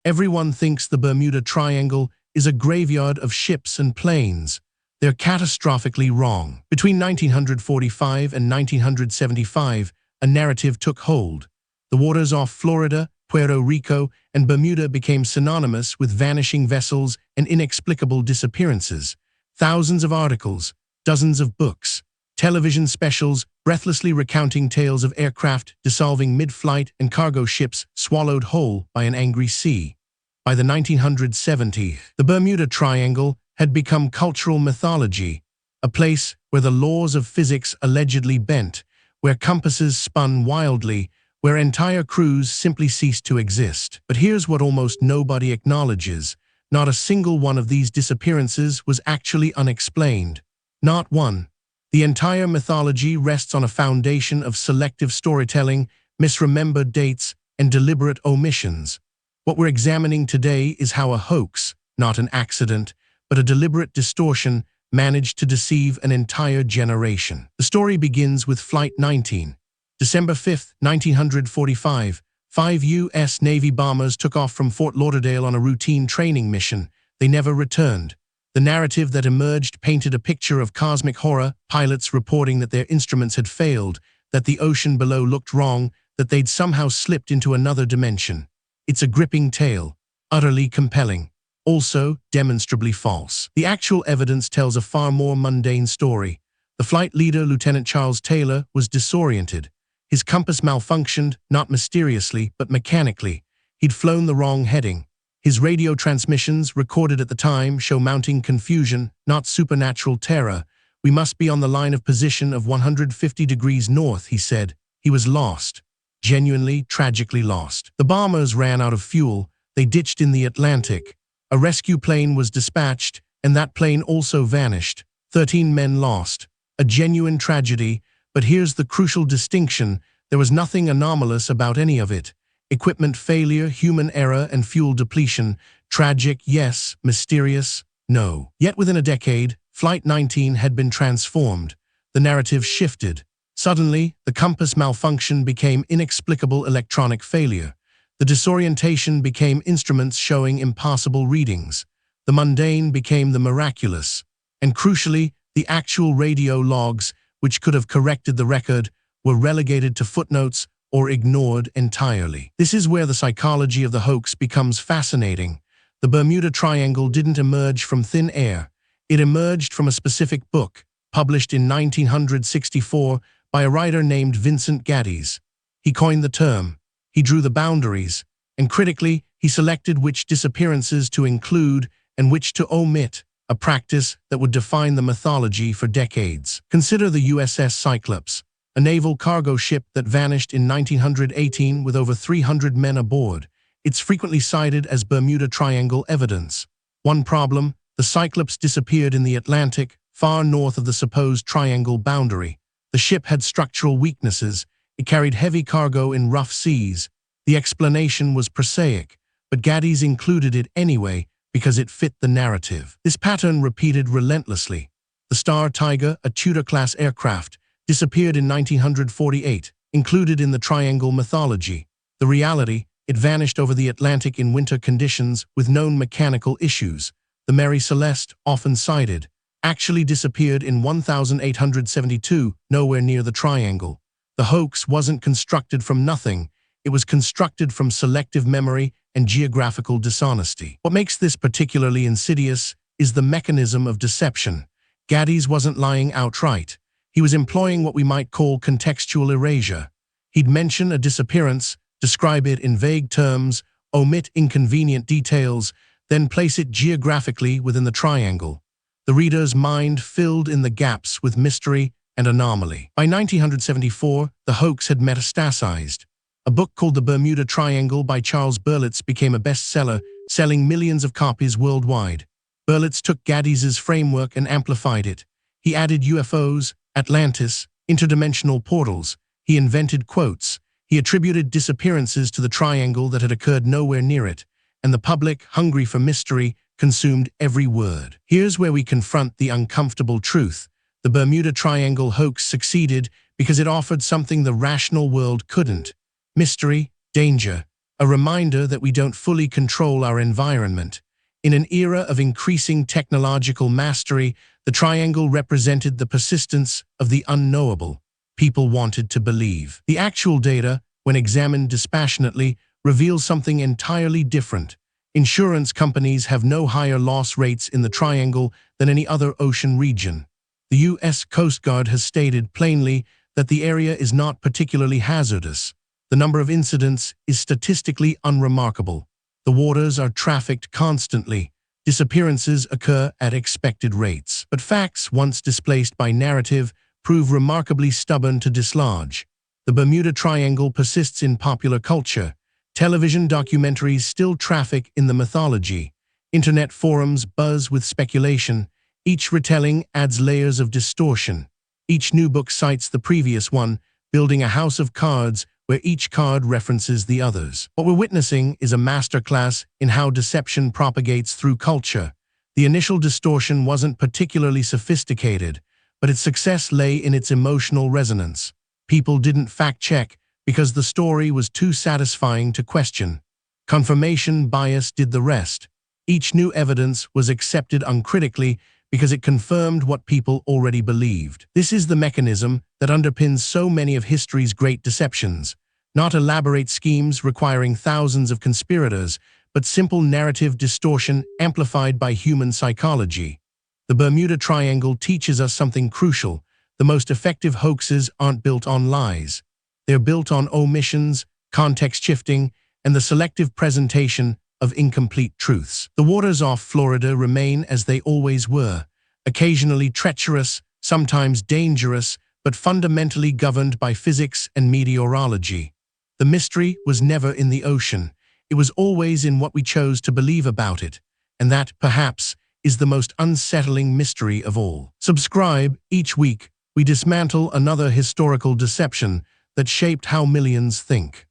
Everyone thinks the Bermuda Triangle is a graveyard of ships and planes. They're catastrophically wrong. Between 1945 and 1975, a narrative took hold. The waters off Florida, Puerto Rico, and Bermuda became synonymous with vanishing vessels and inexplicable disappearances. Thousands of articles, dozens of books, television specials breathlessly recounting tales of aircraft dissolving mid-flight and cargo ships swallowed whole by an angry sea. By the 1970s, the Bermuda Triangle had become cultural mythology, a place where the laws of physics allegedly bent, where compasses spun wildly, where entire crews simply ceased to exist. But here's what almost nobody acknowledges. Not a single one of these disappearances was actually unexplained. Not one. The entire mythology rests on a foundation of selective storytelling, misremembered dates, and deliberate omissions. What we're examining today is how a hoax, not an accident, but a deliberate distortion, managed to deceive an entire generation. The story begins with Flight 19. December 5, 1945, 5 U.S. Navy bombers took off from Fort Lauderdale on a routine training mission. They never returned. The narrative that emerged painted a picture of cosmic horror, pilots reporting that their instruments had failed, that the ocean below looked wrong, that they'd somehow slipped into another dimension. It's a gripping tale, utterly compelling, also demonstrably false. The actual evidence tells a far more mundane story. The flight leader, Lieutenant Charles Taylor, was disoriented. His compass malfunctioned, not mysteriously, but mechanically. He'd flown the wrong heading. His radio transmissions, recorded at the time, show mounting confusion, not supernatural terror. "We must be on the line of position of 150 degrees north," he said. He was lost. Genuinely, tragically lost. The bombers ran out of fuel. They ditched in the Atlantic. A rescue plane was dispatched, and that plane also vanished. 13 men lost. A genuine tragedy, but here's the crucial distinction. There was nothing anomalous about any of it. Equipment failure, human error, and fuel depletion. Tragic, yes. Mysterious, no. Yet within a decade, Flight 19 had been transformed. The narrative shifted. Suddenly, the compass malfunction became inexplicable electronic failure. The disorientation became instruments showing impossible readings. The mundane became the miraculous. And crucially, the actual radio logs, which could have corrected the record, were relegated to footnotes or ignored entirely. This is where the psychology of the hoax becomes fascinating. The Bermuda Triangle didn't emerge from thin air. It emerged from a specific book, published in 1964 by a writer named Vincent Gaddis. He coined the term. He drew the boundaries, and critically, he selected which disappearances to include and which to omit, a practice that would define the mythology for decades. Consider the USS Cyclops, a naval cargo ship that vanished in 1918 with over 300 men aboard. It's frequently cited as Bermuda Triangle evidence. One problem: the Cyclops disappeared in the Atlantic, far north of the supposed triangle boundary. The ship had structural weaknesses. It carried heavy cargo in rough seas. The explanation was prosaic, but Gaddis included it anyway because it fit the narrative. This pattern repeated relentlessly. The Star Tiger, a Tudor-class aircraft, disappeared in 1948, included in the triangle mythology. The reality: it vanished over the Atlantic in winter conditions with known mechanical issues. The Mary Celeste, often cited, actually disappeared in 1872, nowhere near the triangle. The hoax wasn't constructed from nothing. It was constructed from selective memory and geographical dishonesty. What makes this particularly insidious is the mechanism of deception. Gaddis wasn't lying outright. He was employing what we might call contextual erasure. He'd mention a disappearance, describe it in vague terms, omit inconvenient details, then place it geographically within the triangle. The reader's mind filled in the gaps with mystery and anomaly. By 1974, the hoax had metastasized. A book called The Bermuda Triangle by Charles Berlitz became a bestseller, selling millions of copies worldwide. Berlitz took Gaddis's framework and amplified it. He added UFOs, Atlantis, interdimensional portals. He invented quotes. He attributed disappearances to the triangle that had occurred nowhere near it, and the public, hungry for mystery, consumed every word. Here's where we confront the uncomfortable truth. The Bermuda Triangle hoax succeeded because it offered something the rational world couldn't: mystery, danger, a reminder that we don't fully control our environment. In an era of increasing technological mastery, the triangle represented the persistence of the unknowable. People wanted to believe. The actual data, when examined dispassionately, reveals something entirely different. Insurance companies have no higher loss rates in the triangle than any other ocean region. The U.S. Coast Guard has stated plainly that the area is not particularly hazardous. The number of incidents is statistically unremarkable. The waters are trafficked constantly. Disappearances occur at expected rates. But facts, once displaced by narrative, prove remarkably stubborn to dislodge. The Bermuda Triangle persists in popular culture. Television documentaries still traffic in the mythology. Internet forums buzz with speculation. Each retelling adds layers of distortion. Each new book cites the previous one, building a house of cards where each card references the others. What we're witnessing is a masterclass in how deception propagates through culture. The initial distortion wasn't particularly sophisticated, but its success lay in its emotional resonance. People didn't fact-check because the story was too satisfying to question. Confirmation bias did the rest. Each new evidence was accepted uncritically because it confirmed what people already believed. This is the mechanism that underpins so many of history's great deceptions. Not elaborate schemes requiring thousands of conspirators, but simple narrative distortion amplified by human psychology. The Bermuda Triangle teaches us something crucial. The most effective hoaxes aren't built on lies. They're built on omissions, context shifting, and the selective presentation of incomplete truths. The waters off Florida remain as they always were, occasionally treacherous, sometimes dangerous, but fundamentally governed by physics and meteorology. The mystery was never in the ocean. It was always in what we chose to believe about it, and that, perhaps, is the most unsettling mystery of all. Subscribe. Each week, we dismantle another historical deception that shaped how millions think.